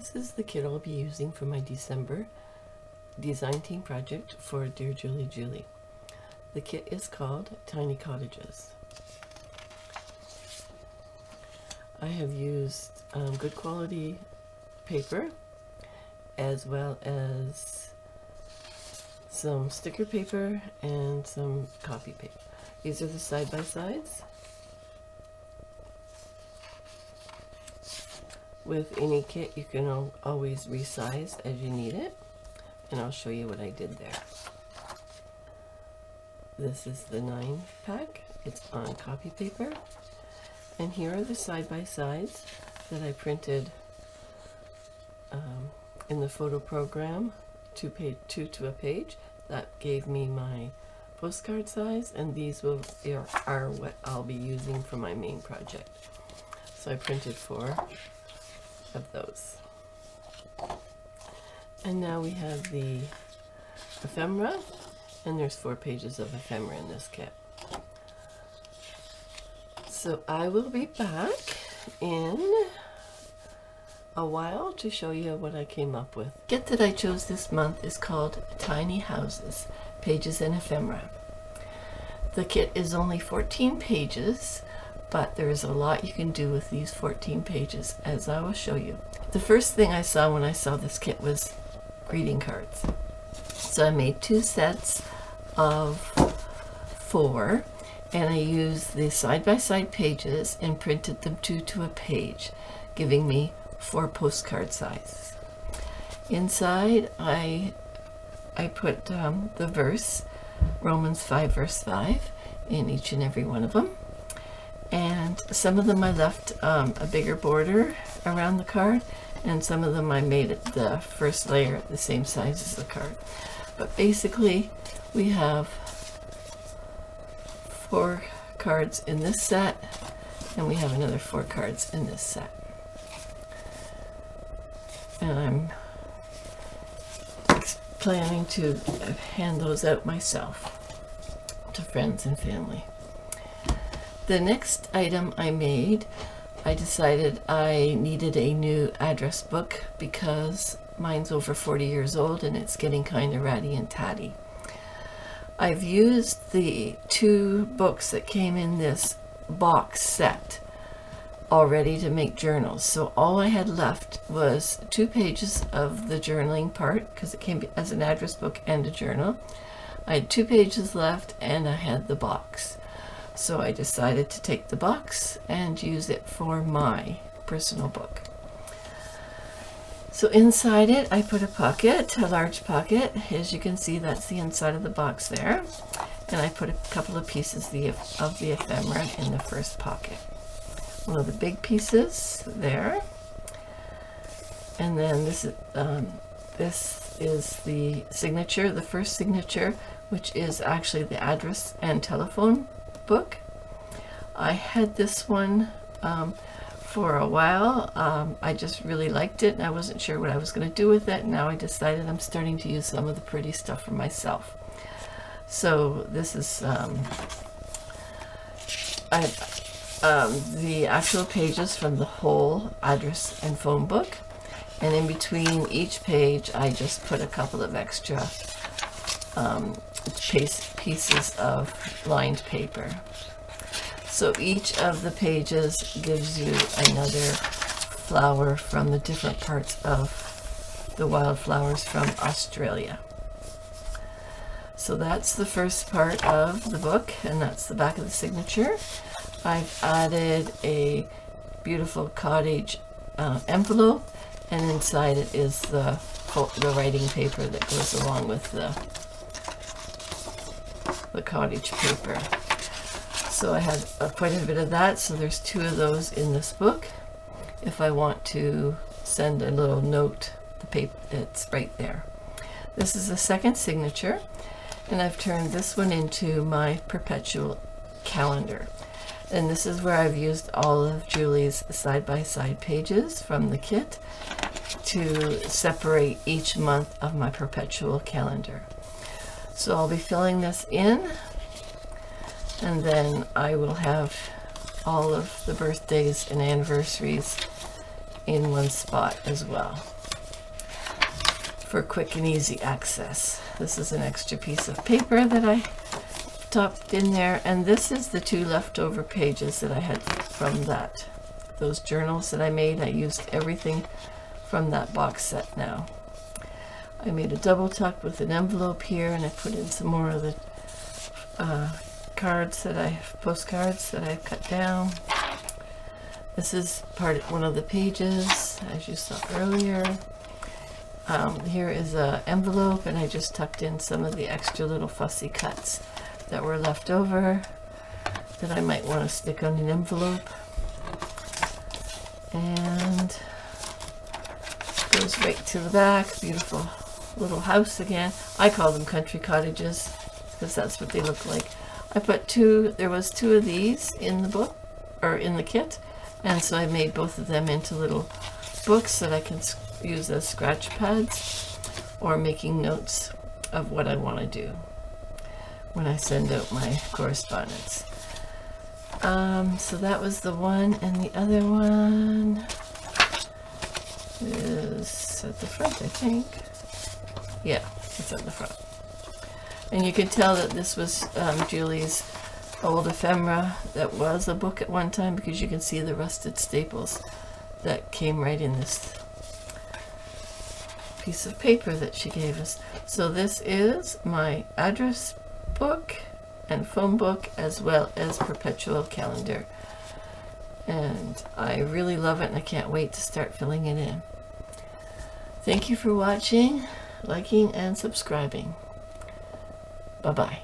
This is the kit I'll be using for my December design team project for Dear Julie Julie. The kit is called Tiny Cottages. I have used good quality paper as well as some sticker paper and some copy paper. These are the side-by-sides. With any kit, you can always resize as you need it, and I'll show you what I did there. This is the 9-pack. It's on copy paper, and here are the side-by-sides that I printed in the photo program, two to a page. That gave me my postcard size, and these are what I'll be using for my main project. So I printed 4 of those. And now we have the ephemera, and there's 4 pages of ephemera in this kit. So I will be back in a while to show you what I came up with. The kit that I chose this month is called Tiny Houses, Pages and Ephemera. The kit is only 14 pages, but there is a lot you can do with these 14 pages, as I will show you. The first thing I saw when I saw this kit was greeting cards. So I made 2 sets of 4, and I used the side-by-side pages and printed them 2 to a page, giving me 4 postcard sizes. Inside I put the verse, Romans 5 verse 5, in each and every one of them. And some of them I left a bigger border around the card, and some of them I made it the first layer the same size as the card. But basically we have 4 cards in this set, and we have another 4 cards in this set. And I'm planning to hand those out myself to friends and family. The next item I made, I decided I needed a new address book because mine's over 40 years old and it's getting kind of ratty and tatty. I've used the 2 books that came in this box set already to make journals, so all I had left was 2 pages of the journaling part, because it came as an address book and a journal. I had 2 pages left and I had the box. So I decided to take the box and use it for my personal book. So inside it, I put a pocket, a large pocket. As you can see, that's the inside of the box there. And I put a couple of pieces of the ephemera in the first pocket. One of the big pieces there. And then this is the signature, the first signature, which is actually the address and telephone book. I had this one for a while. I just really liked it, and I wasn't sure what I was going to do with it. Now I decided I'm starting to use some of the pretty stuff for myself. So this is the actual pages from the whole address and phone book, and in between each page I just put a couple of extra pieces of lined paper. So each of the pages gives you another flower from the different parts of the wildflowers from Australia. So that's the first part of the book, and that's the back of the signature. I've added a beautiful cottage envelope, and inside it is the writing paper that goes along with the cottage paper. So I had quite a bit of that, so there's 2 of those in this book. If I want to send a little note, the paper, it's right there. This is the second signature, and I've turned this one into my Perpetual calendar. And this is where I've used all of Julie's side-by-side pages from the kit to separate each month of my Perpetual calendar. So I'll be filling this in, and then I will have all of the birthdays and anniversaries in one spot as well. for quick and easy access. This is an extra piece of paper that I tucked in there, and this is the 2 leftover pages that I had from those journals that I made. I used everything from that box set now. I made a double tuck with an envelope here, and I put in some more of the postcards that I cut down. This is one of the pages, as you saw earlier. Here is an envelope, and I just tucked in some of the extra little fussy cuts that were left over that I might want to stick on an envelope. And goes right to the back. Beautiful little house again. I call them country cottages because that's what they look like. I put there was 2 of these in the book, or in the kit, and so I made both of them into little books that I can use as scratch pads or making notes of what I want to do when I send out my correspondence. So that was the one, and the other one is at the front, I think. Yeah, it's at the front. And you can tell that this was Julie's old ephemera that was a book at one time, because you can see the rusted staples that came right in this piece of paper that she gave us. So this is my address book and phone book, as well as Perpetual calendar, and I really love it, and I can't wait to start filling it in. Thank you for watching, liking, and subscribing. Bye-bye.